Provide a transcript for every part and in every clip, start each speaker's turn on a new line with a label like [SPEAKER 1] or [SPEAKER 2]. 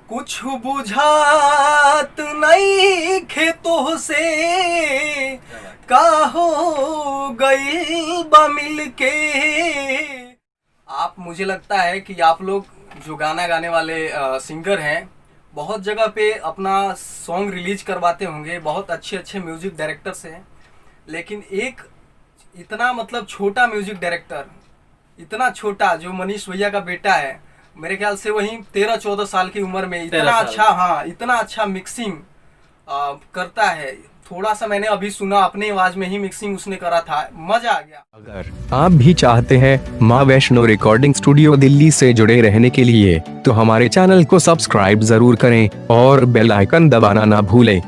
[SPEAKER 1] कुछ बुझात नहीं खेतों से का हो गई बा मिल के। आप मुझे लगता है कि आप लोग जो गाना गाने वाले सिंगर हैं बहुत जगह पे अपना सॉन्ग रिलीज करवाते होंगे, बहुत अच्छे अच्छे म्यूजिक डायरेक्टर्स हैं, लेकिन एक इतना मतलब छोटा म्यूजिक डायरेक्टर, इतना छोटा जो मनीष भैया का बेटा है, मेरे ख्याल से वही 13-14 साल की उम्र में इतना अच्छा, हाँ इतना अच्छा मिक्सिंग करता है। थोड़ा सा मैंने अभी सुना, अपनी आवाज में ही मिक्सिंग उसने करा था, मजा आ गया।
[SPEAKER 2] अगर आप भी चाहते हैं माँ वैष्णो रिकॉर्डिंग स्टूडियो दिल्ली से जुड़े रहने के लिए तो हमारे चैनल को सब्सक्राइब जरूर करें और बेल आइकन दबाना ना भूलें।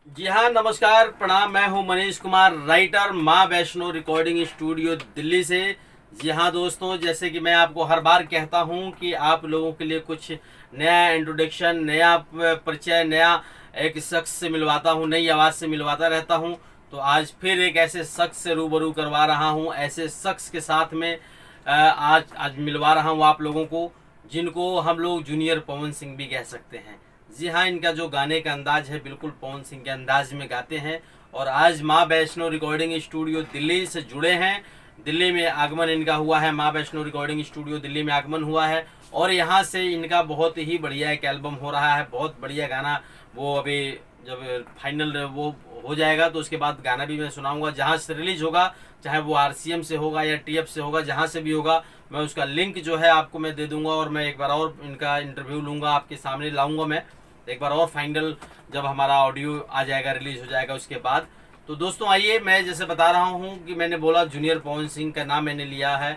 [SPEAKER 3] जी हाँ, नमस्कार, प्रणाम। मैं हूँ मनीष कुमार, राइटर, माँ वैष्णो रिकॉर्डिंग स्टूडियो दिल्ली से। जी हाँ दोस्तों, जैसे कि मैं आपको हर बार कहता हूँ कि आप लोगों के लिए कुछ नया इंट्रोडक्शन, नया परिचय, नया एक शख्स से मिलवाता हूँ, नई आवाज़ से मिलवाता रहता हूँ। तो आज फिर एक ऐसे शख्स से रूबरू करवा रहा हूँ, ऐसे शख्स के साथ में आज मिलवा रहा हूँ आप लोगों को, जिनको हम लोग जूनियर पवन सिंह भी कह सकते हैं। जी हाँ, इनका जो गाने का अंदाज है बिल्कुल पवन सिंह के अंदाज में गाते हैं। और आज माँ वैष्णो रिकॉर्डिंग स्टूडियो दिल्ली से जुड़े हैं। दिल्ली में आगमन इनका हुआ है, माँ वैष्णो रिकॉर्डिंग स्टूडियो दिल्ली में आगमन हुआ है और यहाँ से इनका बहुत ही बढ़िया एक एल्बम हो रहा है, बहुत बढ़िया गाना। वो अभी जब फाइनल वो हो जाएगा तो उसके बाद गाना भी मैं सुनाऊंगा। जहाँ से रिलीज होगा, चाहे वो RCM से होगा या TF से होगा, जहाँ से भी होगा, मैं उसका लिंक जो है आपको मैं दे दूंगा और मैं एक बार और इनका इंटरव्यू लूँगा, आपके सामने लाऊंगा मैं एक बार और फाइनल, जब हमारा ऑडियो आ जाएगा, रिलीज हो जाएगा उसके बाद। तो दोस्तों आइए, मैं जैसे बता रहा हूँ कि मैंने बोला जूनियर पवन सिंह का नाम मैंने लिया है।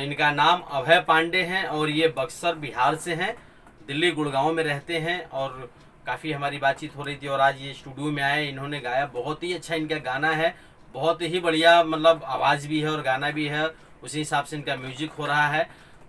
[SPEAKER 3] इनका नाम अभय पांडे हैं और ये बक्सर बिहार से हैं, दिल्ली गुड़गांव में रहते हैं। और काफ़ी हमारी बातचीत हो रही थी और आज ये स्टूडियो में आए, इन्होंने गाया, बहुत ही अच्छा इनका गाना है, बहुत ही बढ़िया, मतलब आवाज़ भी है और गाना भी है, उसी हिसाब से इनका म्यूजिक हो रहा है।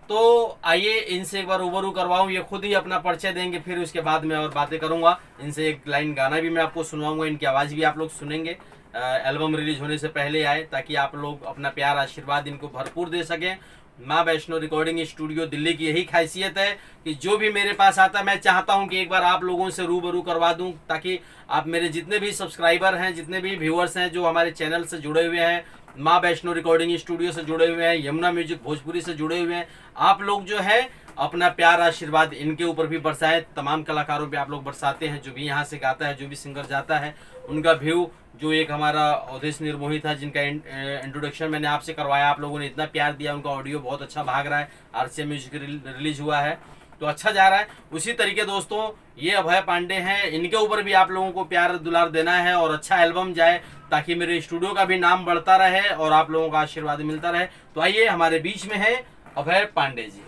[SPEAKER 3] तो आइए इनसे एक बार रूबरू करवाऊँ, ये खुद ही अपना परिचय देंगे, फिर उसके बाद मैं और बातें करूँगा। इनसे एक लाइन गाना भी मैं आपको सुनवाऊँगा, इनकी आवाज़ भी आप लोग सुनेंगे। एल्बम रिलीज होने से पहले आए ताकि आप लोग अपना प्यार आशीर्वाद इनको भरपूर दे सकें। माँ वैष्णो रिकॉर्डिंग स्टूडियो दिल्ली की यही खासियत है कि जो भी मेरे पास आता है मैं चाहता हूं कि एक बार आप लोगों से रूबरू करवा दूं, ताकि आप मेरे जितने भी सब्सक्राइबर हैं, जितने भी व्यूअर्स हैं जो हमारे चैनल से जुड़े हुए हैं, माँ वैष्णो रिकॉर्डिंग स्टूडियो से जुड़े हुए हैं, यमुना म्यूजिक भोजपुरी से जुड़े हुए हैं, आप लोग जो है अपना प्यार आशीर्वाद इनके ऊपर भी बरसाएं। तमाम कलाकारों पे आप लोग बरसाते हैं, जो भी यहाँ से गाता है, जो भी सिंगर जाता है, उनका व्यू, जो एक हमारा अवधेश निर्मोही था जिनका इंट्रोडक्शन मैंने आपसे करवाया, आप लोगों ने इतना प्यार दिया, उनका ऑडियो बहुत अच्छा भाग रहा है, RCM म्यूजिक रिलीज हुआ है तो अच्छा जा रहा है। उसी तरीके दोस्तों ये अभय पांडे हैं, इनके ऊपर भी आप लोगों को प्यार दुलार देना है और अच्छा एल्बम जाए ताकि मेरे स्टूडियो का भी नाम बढ़ता रहे और आप लोगों का आशीर्वाद मिलता रहे। तो आइए, हमारे बीच में है अभय पांडे जी।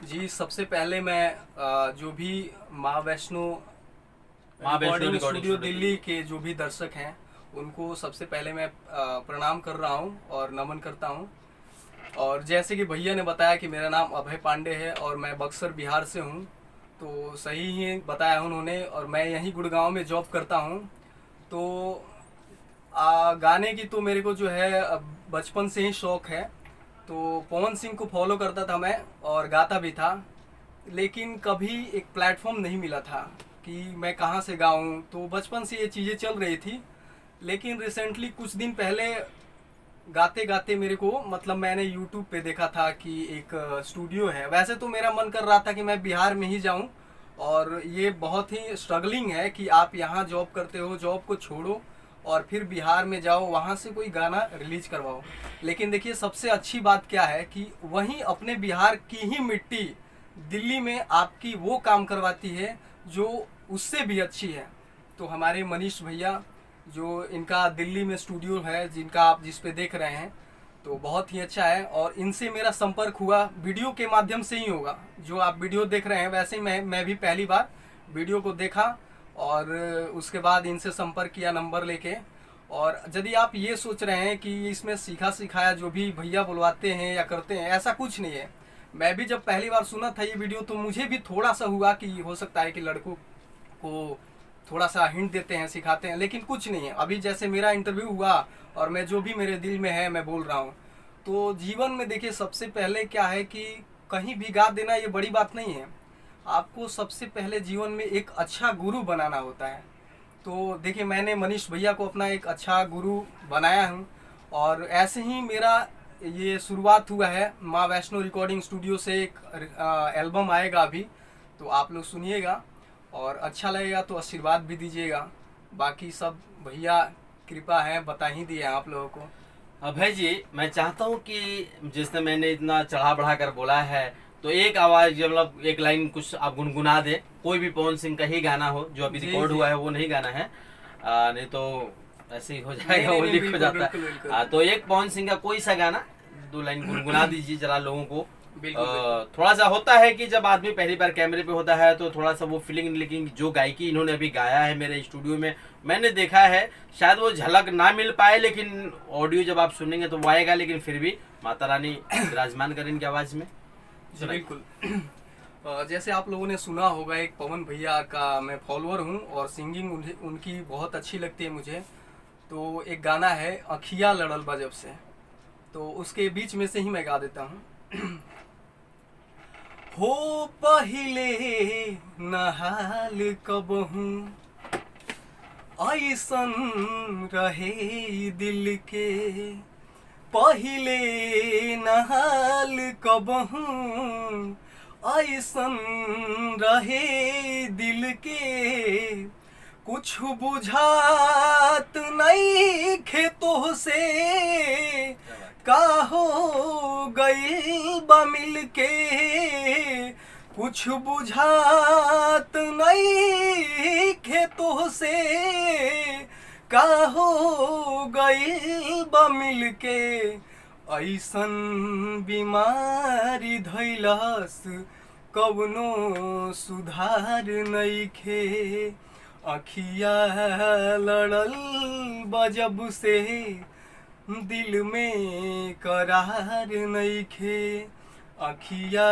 [SPEAKER 1] जी, सबसे पहले मैं जो भी माँ वैष्णो
[SPEAKER 3] रिकॉर्डिंग
[SPEAKER 1] स्टूडियो दिल्ली के जो भी दर्शक हैं उनको सबसे पहले मैं प्रणाम कर रहा हूं और नमन करता हूं। और जैसे कि भैया ने बताया कि मेरा नाम अभय पांडे है और मैं बक्सर बिहार से हूं, तो सही ही बताया उन्होंने, और मैं यहीं गुड़गांव में जॉब करता हूं। तो गाने की तो मेरे को जो है बचपन से ही शौक है, तो पवन सिंह को फॉलो करता था मैं और गाता भी था, लेकिन कभी एक प्लेटफॉर्म नहीं मिला था कि मैं कहाँ से गाऊं। तो बचपन से ये चीज़ें चल रही थी, लेकिन रिसेंटली कुछ दिन पहले गाते गाते मेरे को मतलब मैंने यूट्यूब पे देखा था कि एक स्टूडियो है। वैसे तो मेरा मन कर रहा था कि मैं बिहार में ही जाऊं, और ये बहुत ही स्ट्रगलिंग है कि आप यहाँ जॉब करते हो, जॉब को छोड़ो और फिर बिहार में जाओ, वहाँ से कोई गाना रिलीज करवाओ। लेकिन देखिए सबसे अच्छी बात क्या है कि वहीं अपने बिहार की ही मिट्टी दिल्ली में आपकी वो काम करवाती है जो उससे भी अच्छी है। तो हमारे मनीष भैया, जो इनका दिल्ली में स्टूडियो है, जिनका आप जिस पे देख रहे हैं, तो बहुत ही अच्छा है। और इनसे मेरा संपर्क हुआ वीडियो के माध्यम से ही होगा, जो आप वीडियो देख रहे हैं वैसे ही मैं भी पहली बार वीडियो को देखा और उसके बाद इनसे संपर्क किया नंबर लेके। और यदि आप ये सोच रहे हैं कि इसमें सीखा सिखाया जो भी भैया बुलवाते हैं या करते हैं, ऐसा कुछ नहीं है। मैं भी जब पहली बार सुना था ये वीडियो तो मुझे भी थोड़ा सा हुआ कि हो सकता है कि लड़कों को थोड़ा सा हिंट देते हैं, सिखाते हैं, लेकिन कुछ नहीं है। अभी जैसे मेरा इंटरव्यू हुआ और मैं जो भी मेरे दिल में है मैं बोल रहा हूँ। तो जीवन में देखिए सबसे पहले क्या है कि कहीं भी गा देना ये बड़ी बात नहीं है। आपको सबसे पहले जीवन में एक अच्छा गुरु बनाना होता है। तो देखिए, मैंने मनीष भैया को अपना एक अच्छा गुरु बनाया हूँ, और ऐसे ही मेरा ये शुरुआत हुआ है। माँ वैष्णो रिकॉर्डिंग स्टूडियो से एक एल्बम आएगा अभी, तो आप लोग सुनिएगा और अच्छा लगेगा तो आशीर्वाद भी दीजिएगा। बाकी सब भैया कृपा है, बता ही दिए आप लोगों को।
[SPEAKER 3] अभय जी, मैं चाहता हूँ कि जिसने मैंने इतना चढ़ा बढ़ा कर बोला है, तो एक आवाज मतलब एक लाइन कुछ आप गुनगुना दे। कोई भी पवन सिंह का ही गाना हो, जो अभी
[SPEAKER 1] जी,
[SPEAKER 3] रिकॉर्ड
[SPEAKER 1] जी।
[SPEAKER 3] हुआ है वो नहीं गाना है, नहीं तो ऐसे ही हो जाएगा,
[SPEAKER 1] नहीं,
[SPEAKER 3] वो
[SPEAKER 1] नहीं,
[SPEAKER 3] लीक हो
[SPEAKER 1] बिल्कुल,
[SPEAKER 3] जाता
[SPEAKER 1] बिल्कुल, बिल्कुल।
[SPEAKER 3] है। तो एक पवन सिंह का कोई सा गाना 2 लाइन गुनगुना दीजिए जरा लोगों को।
[SPEAKER 1] बिल्कुल, बिल्कुल।
[SPEAKER 3] थोड़ा सा होता है कि जब आदमी पहली बार कैमरे पे होता है तो थोड़ा सा वो फीलिंग, लेकिन जो गायकी इन्होंने अभी गाया है मेरे स्टूडियो में मैंने देखा है, शायद वो झलक ना मिल पाए, लेकिन ऑडियो जब आप सुनेंगे तो वो आएगा। लेकिन फिर भी माता रानी विराजमान करें इनकी आवाज में।
[SPEAKER 1] जी बिल्कुल। जैसे आप लोगों ने सुना होगा, एक पवन भैया का मैं फॉलोअर हूँ और सिंगिंग उनकी बहुत अच्छी लगती है मुझे। तो एक गाना है अखिया लड़ल बा जब से, तो उसके बीच में से ही मैं गा देता हूँ। हो पहिले नहाल कबहू ऐसन रहे दिल के, पहिले नहाल कबहू ऐसन रहे दिल के, कुछ बुझात नहीं खेतों से, का हो गई बा मिल के, कुछ बुझात नहीं खेतों से, का हो गई बा मिल के, ऐसन बीमारी धैलस कवनो सुधार नइखे, अखिया लड़ल बजब से दिल में करार नइखे, अखिया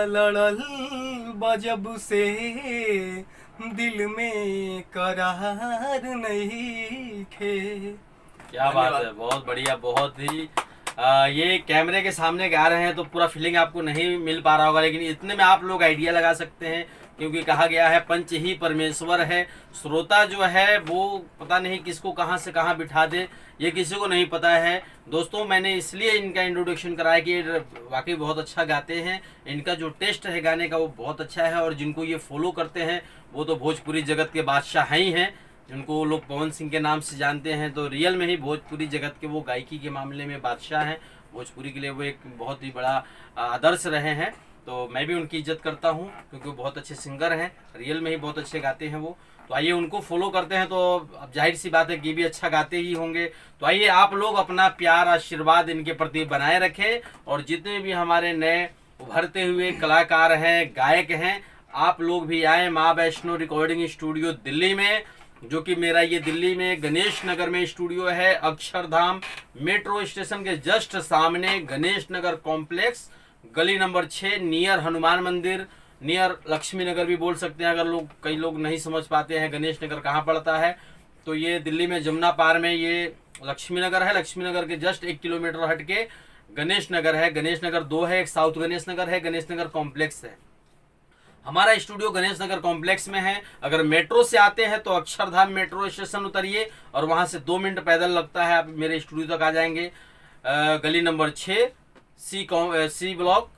[SPEAKER 1] लड़ल बजब से दिल में करार नइखे।
[SPEAKER 3] क्या बात है, बहुत बढ़िया, बहुत ही ये कैमरे के सामने गा रहे हैं तो पूरा फीलिंग आपको नहीं मिल पा रहा होगा, लेकिन इतने में आप लोग आइडिया लगा सकते हैं, क्योंकि कहा गया है पंच ही परमेश्वर है। श्रोता जो है वो पता नहीं किसको कहां से कहां बिठा दे, ये किसी को नहीं पता है। दोस्तों, मैंने इसलिए इनका इंट्रोडक्शन कराया कि वाकई बहुत अच्छा गाते हैं, इनका जो टेस्ट है गाने का वो बहुत अच्छा है, और जिनको ये फॉलो करते हैं वो तो भोजपुरी जगत के बादशाह ही हैं। जिनको लोग पवन सिंह के नाम से जानते हैं, तो रियल में ही भोजपुरी जगत के वो गायकी के मामले में बादशाह हैं। भोजपुरी के लिए वो एक बहुत ही बड़ा आदर्श रहे हैं, तो मैं भी उनकी इज्जत करता हूं, क्योंकि वो बहुत अच्छे सिंगर हैं, रियल में ही बहुत अच्छे गाते हैं वो। तो आइए उनको फॉलो करते हैं, तो अब जाहिर सी बात है कि भी अच्छा गाते ही होंगे। तो आइए आप लोग अपना प्यार आशीर्वाद इनके प्रति बनाए रखें, और जितने भी हमारे नए उभरते हुए कलाकार हैं, गायक हैं, आप लोग भी आए माँ वैष्णो रिकॉर्डिंग स्टूडियो दिल्ली में, जो कि मेरा ये दिल्ली में गणेश नगर में स्टूडियो है, अक्षरधाम मेट्रो स्टेशन के जस्ट सामने गणेश नगर कॉम्प्लेक्स, गली नंबर 6, नियर हनुमान मंदिर, नियर लक्ष्मी नगर भी बोल सकते हैं। अगर कई लोग नहीं समझ पाते हैं गणेश नगर कहाँ पड़ता है, तो ये दिल्ली में जमुना पार में ये लक्ष्मी नगर है। लक्ष्मी नगर के जस्ट 1 किलोमीटर हट के गणेश नगर है। गणेश नगर 2 है, एक साउथ गणेश नगर है, गणेश नगर कॉम्प्लेक्स है। हमारा स्टूडियो गणेश नगर कॉम्प्लेक्स में है। अगर मेट्रो से आते हैं तो अक्षरधाम मेट्रो स्टेशन उतरिए और वहां से 2 मिनट पैदल लगता है, आप मेरे स्टूडियो तक आ जाएंगे। गली number 6, C block,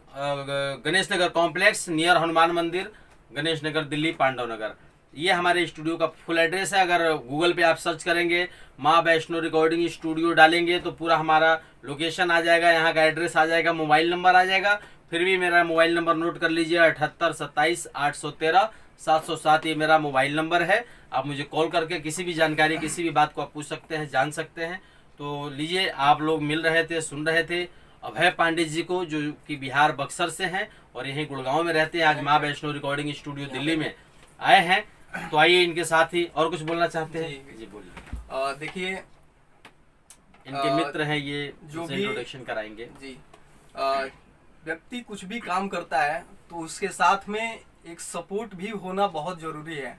[SPEAKER 3] Ganesh Nagar complex, near Hanuman मंदिर, गणेश नगर दिल्ली, पांडव नगर। ये हमारे स्टूडियो का फुल एड्रेस है। अगर गूगल पे आप सर्च करेंगे माँ वैष्णो रिकॉर्डिंग स्टूडियो डालेंगे तो पूरा हमारा लोकेशन आ जाएगा, यहाँ का एड्रेस आ जाएगा, मोबाइल नंबर आ जाएगा। फिर भी मेरा मोबाइल नंबर नोट कर लीजिए, 78 27 813 707, ये मेरा मोबाइल नंबर है। आप मुझे कॉल करके किसी भी जानकारी, किसी भी बात को आप पूछ सकते हैं, जान सकते हैं। तो लीजिए, आप लोग मिल रहे थे, सुन रहे थे अभय पांडे जी को, जो कि बिहार बक्सर से हैं और यहीं गुड़गांव में रहते हैं। आज माँ वैष्णो रिकॉर्डिंग स्टूडियो दिल्ली में आए हैं, तो आइए इनके साथ ही। और कुछ बोलना चाहते हैं? जी बोलिए।
[SPEAKER 1] देखिए,
[SPEAKER 3] इनके मित्र हैं ये,
[SPEAKER 1] जो भी
[SPEAKER 3] इंट्रोडक्शन कराएंगे
[SPEAKER 1] जी। व्यक्ति कुछ भी काम करता है तो उसके साथ में एक सपोर्ट भी होना बहुत ज़रूरी है,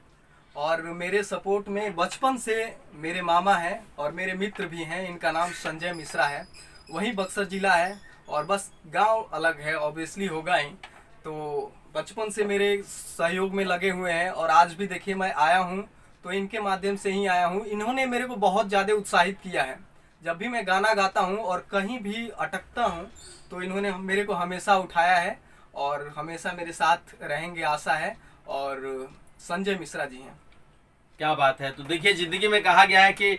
[SPEAKER 1] और मेरे सपोर्ट में बचपन से मेरे मामा हैं और मेरे मित्र भी हैं। इनका नाम संजय मिश्रा है, वही बक्सर जिला है, और बस गांव अलग है, ऑब्वियसली होगा ही। तो बचपन से मेरे सहयोग में लगे हुए हैं और आज भी देखिए मैं आया हूँ तो इनके माध्यम से ही आया हूँ। इन्होंने मेरे को बहुत ज़्यादा उत्साहित किया है। जब भी मैं गाना गाता हूँ और कहीं भी अटकता हूँ तो इन्होंने मेरे को हमेशा उठाया है और हमेशा मेरे साथ रहेंगे आशा है। और संजय मिश्रा जी हैं।
[SPEAKER 3] क्या बात है। तो देखिए जिंदगी में कहा गया है कि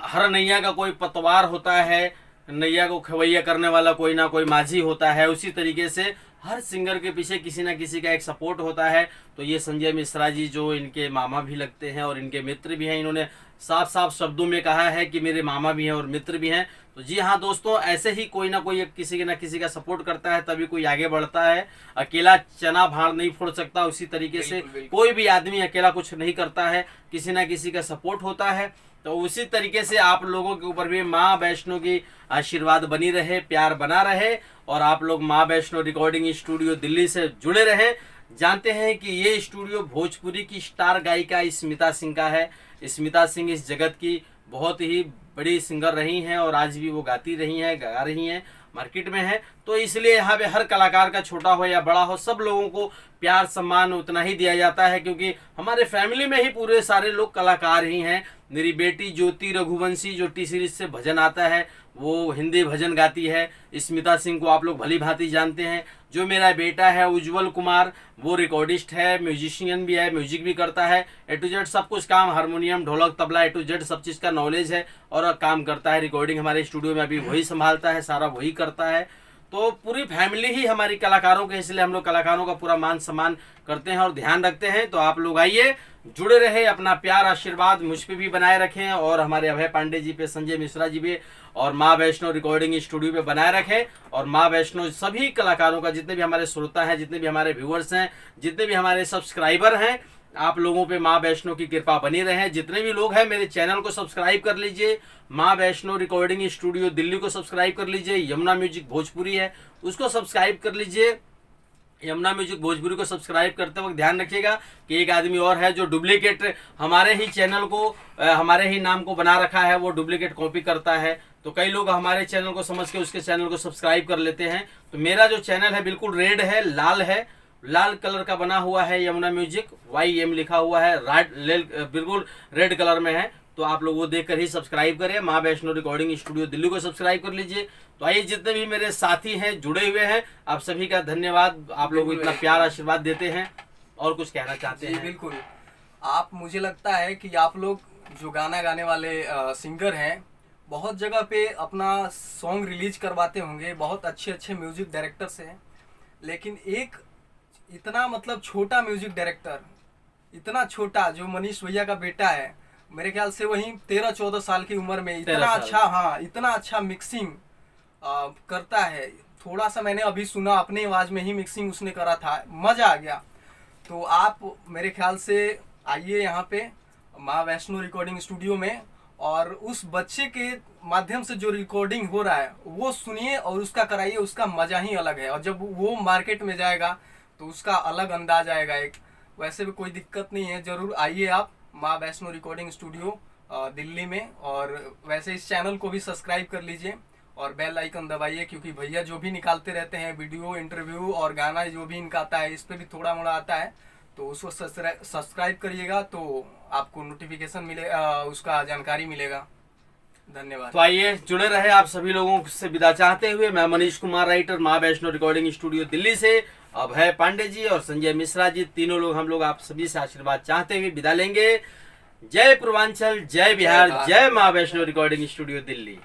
[SPEAKER 3] हर नैया का कोई पतवार होता है, नैया को खवैया करने वाला कोई ना कोई माझी होता है। उसी तरीके से हर सिंगर के पीछे किसी ना किसी का एक सपोर्ट होता है। तो ये संजय मिश्रा जी जो इनके मामा भी लगते हैं और इनके मित्र भी हैं, इन्होंने साफ साफ शब्दों में कहा है कि मेरे मामा भी हैं और मित्र भी हैं। तो जी हाँ दोस्तों, ऐसे ही कोई ना कोई किसी ना किसी का सपोर्ट करता है तभी कोई आगे बढ़ता है। अकेला चना भाड़ नहीं फोड़ सकता। उसी तरीके से कोई भी आदमी अकेला कुछ नहीं करता है, किसी ना किसी का सपोर्ट होता है। तो उसी तरीके से आप लोगों के ऊपर भी माँ वैष्णो की आशीर्वाद बनी रहे, प्यार बना रहे और आप लोग माँ वैष्णो रिकॉर्डिंग स्टूडियो दिल्ली से जुड़े रहे। जानते हैं कि ये स्टूडियो भोजपुरी की स्टार गायिका स्मिता सिंह का है। स्मिता सिंह इस जगत की बहुत ही बड़ी सिंगर रही हैं और आज भी वो गाती रही हैं, गा रही हैं, मार्केट में है। तो इसलिए यहाँ पे हर कलाकार का छोटा हो या बड़ा हो सब लोगों को प्यार सम्मान उतना ही दिया जाता है, क्योंकि हमारे फैमिली में ही पूरे सारे लोग कलाकार ही हैं। मेरी बेटी ज्योति रघुवंशी जो टी सीरीज से भजन आता है वो हिंदी भजन गाती है। स्मिता सिंह को आप लोग भली भांति जानते हैं। जो मेरा बेटा है उज्जवल कुमार वो रिकॉर्डिस्ट है, म्यूजिशियन भी है, म्यूजिक भी करता है। ए टू जेड सब कुछ काम, harmonium dholak tabla A to Z सब चीज़ का नॉलेज है और काम करता है। रिकॉर्डिंग हमारे स्टूडियो में अभी वही संभालता है, सारा वही करता है। तो पूरी फैमिली ही हमारी कलाकारों के, इसलिए हम लोग कलाकारों का पूरा मान सम्मान करते हैं और ध्यान रखते हैं। तो आप लोग आइए, जुड़े रहे, अपना प्यार आशीर्वाद मुझ पे भी बनाए रखें और हमारे अभय पांडे जी पे, संजय मिश्रा जी पे और माँ वैष्णो रिकॉर्डिंग स्टूडियो पे बनाए रखें। और माँ वैष्णो सभी कलाकारों का, जितने भी हमारे श्रोता हैं, जितने भी हमारे व्यूअर्स हैं, जितने भी हमारे सब्सक्राइबर हैं, आप लोगों पे माँ वैष्णो की कृपा बनी रहे। जितने भी लोग हैं मेरे चैनल को सब्सक्राइब कर लीजिए। माँ वैष्णो रिकॉर्डिंग स्टूडियो दिल्ली को सब्सक्राइब कर लीजिए। यमुना म्यूजिक भोजपुरी है उसको सब्सक्राइब कर लीजिए। यमुना म्यूजिक भोजपुरी को सब्सक्राइब करते वक्त ध्यान रखिएगा कि एक आदमी और है जो डुप्लीकेट हमारे ही चैनल को, हमारे ही नाम को बना रखा है, वो डुप्लीकेट कॉपी करता है। तो कई लोग हमारे चैनल को समझ के उसके चैनल को सब्सक्राइब कर लेते हैं। तो मेरा जो चैनल है बिल्कुल रेड है, लाल है, लाल कलर का बना हुआ है। यमुना म्यूजिक YM लिखा हुआ है, बिल्कुल रेड कलर में है। तो आप लोग वो देखकर ही सब्सक्राइब करें। माँ वैष्णो रिकॉर्डिंग स्टूडियो दिल्ली को सब्सक्राइब कर लीजिए। तो आइए, जितने भी मेरे साथी हैं जुड़े हुए हैं, आप सभी का धन्यवाद। आप लोग इतना प्यार आशीर्वाद देते हैं। और कुछ कहना चाहते हैं?
[SPEAKER 1] बिल्कुल। आप, मुझे लगता है कि आप लोग जो गाना गाने वाले सिंगर हैं बहुत जगह पे अपना सॉन्ग रिलीज करवाते होंगे, बहुत अच्छे अच्छे म्यूजिक डायरेक्टर से हैं, लेकिन एक इतना मतलब छोटा म्यूजिक डायरेक्टर, इतना छोटा, जो मनीष भैया का बेटा है, मेरे ख्याल से वही 13-14 साल की उम्र में इतना अच्छा, हाँ, इतना अच्छा मिक्सिंग करता है। थोड़ा सा मैंने अभी सुना, अपनी आवाज में ही मिक्सिंग उसने करा था, मजा आ गया। तो आप मेरे ख्याल से आइए यहाँ पे माँ वैष्णो रिकॉर्डिंग स्टूडियो में और उस बच्चे के माध्यम से जो रिकॉर्डिंग हो रहा है वो सुनिए और उसका कराइए। उसका मजा ही अलग है और जब वो मार्केट में जाएगा तो उसका अलग अंदाज आएगा एक। वैसे भी कोई दिक्कत नहीं है, जरूर आइए आप माँ वैष्णो रिकॉर्डिंग स्टूडियो दिल्ली में। और वैसे इस चैनल को भी सब्सक्राइब कर लीजिए और बेल आइकन दबाइए, क्योंकि भैया जो भी निकालते रहते हैं वीडियो, इंटरव्यू और गाना जो भी इनका आता है, इस पर भी थोड़ा मोड़ा आता है, तो उसको सब्सक्राइब करिएगा तो आपको नोटिफिकेशन मिलेगा, उसका जानकारी मिलेगा। धन्यवाद।
[SPEAKER 3] तो आइए, जुड़े रहे। आप सभी लोगों से विदा चाहते हुए मैं मनीष कुमार, राइटर, माँ वैष्णो रिकॉर्डिंग स्टूडियो दिल्ली से, अभय पांडे जी और संजय मिश्रा जी, तीनों लोग हम लोग आप सभी से आशीर्वाद चाहते हुए विदा लेंगे। जय पूर्वांचल, जय बिहार, जय माँ वैष्णो रिकॉर्डिंग स्टूडियो दिल्ली।